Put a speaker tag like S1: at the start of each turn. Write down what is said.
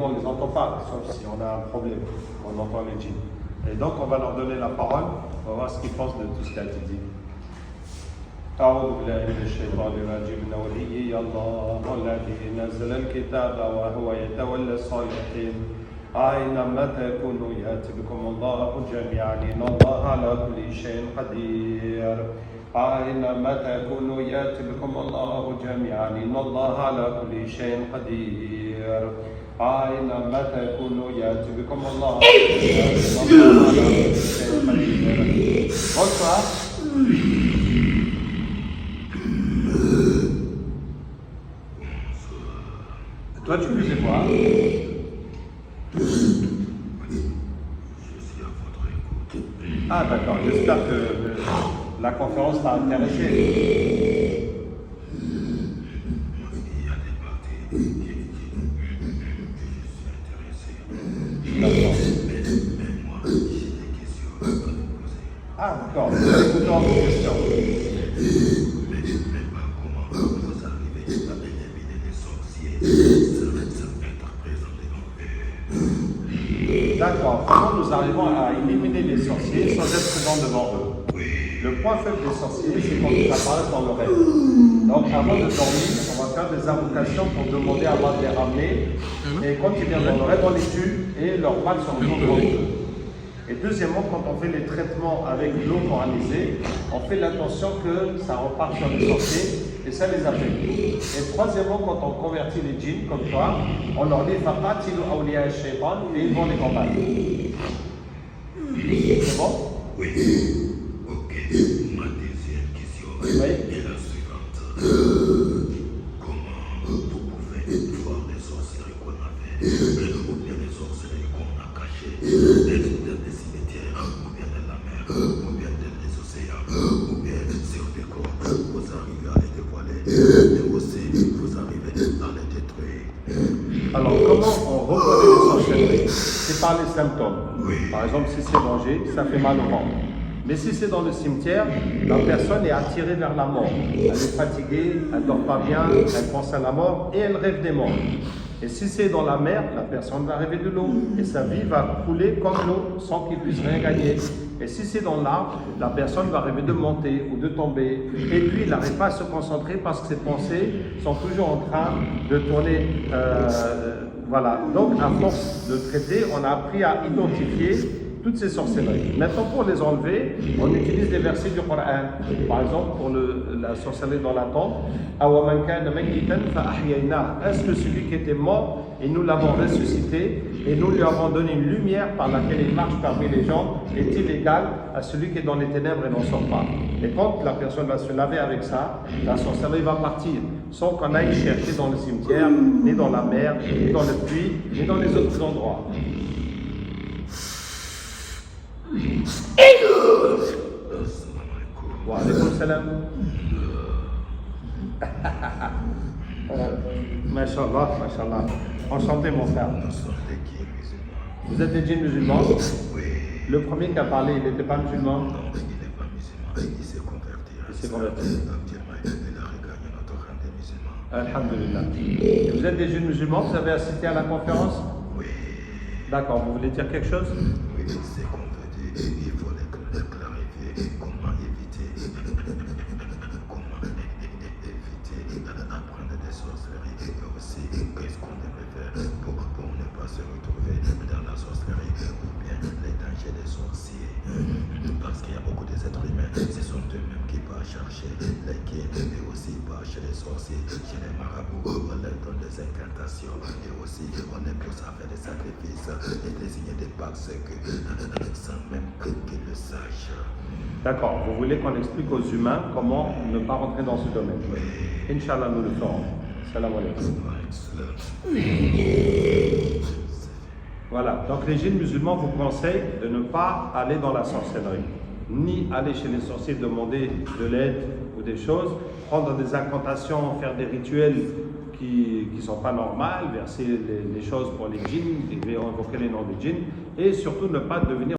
S1: on ne les entend pas, sauf si on a un problème, on entend les djinns. Et donc, on va leur donner la parole, on va voir ce qu'ils pensent de tout ce qui a été dit. أعوذ بالله من الشيطان الرجيم إنه ولي الله الذي نزل الكتاب وهو يتولى الصالحين أينما تكونوا يأتي بكم الله جميعا إن الله على كل شيء قدير أينما تكونوا يأتي بكم الله جميعا إن الله على كل شيء قدير أينما تكونوا يأتي بكم الله جميعا إن الله على كل شيء قدير. Bonsoir. Toi, tu faisais quoi?
S2: Je suis à votre écoute.
S1: Ah, d'accord. J'espère que la conférence t'a intéressé.
S2: Il y a des parties qui je suis intéressé.
S1: D'accord.
S2: Mais moi, j'ai des questions à vous poser.
S1: Ah, d'accord. Écoutons vos questions.
S2: Mais pas comment vous arrivez à éliminer les sorciers sans être présenté dans eux.
S1: D'accord. Comment nous arrivons à éliminer les sorciers sans être présents devant eux? Le point faible des sorciers, c'est quand ils apparaissent dans le rêve. Donc, avant de dormir, on va faire des invocations pour demander à Allah de les ramener. Et quand ils viennent dans le rêve, on les tue et leurs balles sont devant eux. Et deuxièmement, quand on fait les traitements avec l'eau coranisée, on fait l'intention que ça repart sur les sorciers et ça les affecte. Et troisièmement, quand on convertit les djinns, comme toi, on leur dit Faqatilu awliya ash-shaytan et ils vont les combattre. C'est bon?
S2: Oui. Ok. Ma deuxième question
S1: Oui.
S2: est la suivante. Comment vous pouvez voir les sorcelleries qu'on a fait, ou bien les sorcelleries qu'on a cachées, des cimetières, ou bien de la mer, ou bien des océans, ou bien sur des corps, vous arrivez à les dévoiler, mais aussi vous arrivez à les détruire.
S1: Alors, comment on reconnaît les sorcelleries? C'est par les symptômes.
S2: Oui.
S1: Par exemple, si c'est mangé, ça fait mal au ventre. Mais si c'est dans le cimetière, la personne est attirée vers la mort. Elle est fatiguée, elle ne dort pas bien, elle pense à la mort et elle rêve des morts. Et si c'est dans la mer, la personne va rêver de l'eau et sa vie va couler comme l'eau sans qu'il puisse rien gagner. Et si c'est dans l'arbre, la personne va rêver de monter ou de tomber. Et puis il n'arrive pas à se concentrer parce que ses pensées sont toujours en train de tourner. Voilà. Donc à force de traiter, on a appris à identifier toutes ces sorcelleries. Maintenant, pour les enlever, on utilise des versets du Coran. Par exemple, pour la sorcellerie dans la tombe, est-ce que celui qui était mort, et nous l'avons ressuscité, et nous lui avons donné une lumière par laquelle il marche parmi les gens, est-il égal à celui qui est dans les ténèbres et n'en sort pas? Et quand la personne va se laver avec ça, la sorcellerie va partir, sans qu'on aille chercher dans le cimetière, ni dans la mer, ni dans le puits, ni dans les autres endroits. Wa alaykoum salam. Mashallah, mashallah. Enchanté mon frère. Vous êtes des djinns musulmans?
S2: Oui.
S1: Le premier qui a parlé, il n'était pas musulman?
S2: Non, il n'est pas musulman, il s'est converti.
S1: Il s'est converti.
S2: Actuellement, il a regagné notre rang des musulmans.
S1: Alhamdulillah. Et vous êtes des djinns musulmans? Vous avez assisté à la conférence?
S2: Oui.
S1: D'accord, vous voulez dire quelque chose?
S2: Oui, c'est converti. Il faut clarifier comment éviter d'apprendre des sorcelleries et aussi qu'est-ce qu'on devait faire pour ne pas se retrouver dans la sorcellerie ou bien les dangers des sorciers. Parce qu'il y a beaucoup d'êtres humains, ce sont eux-mêmes qui partent chercher les guides et aussi partent chez les sorciers, chez les marabouts, on leur donne des incantations et aussi on est pour ça faire des sacrifices et désigner des pactes sans même qu'ils le sachent.
S1: D'accord, vous voulez qu'on explique aux humains comment ne pas rentrer dans ce domaine? Inch'Allah, nous le ferons. Salam alaikum. Voilà, donc les djinns musulmans vous conseillent de ne pas aller dans la sorcellerie, ni aller chez les sorciers demander de l'aide ou des choses, prendre des incantations, faire des rituels qui ne sont pas normales, verser les choses pour les djinns, invoquer les noms des djinns, et surtout ne pas devenir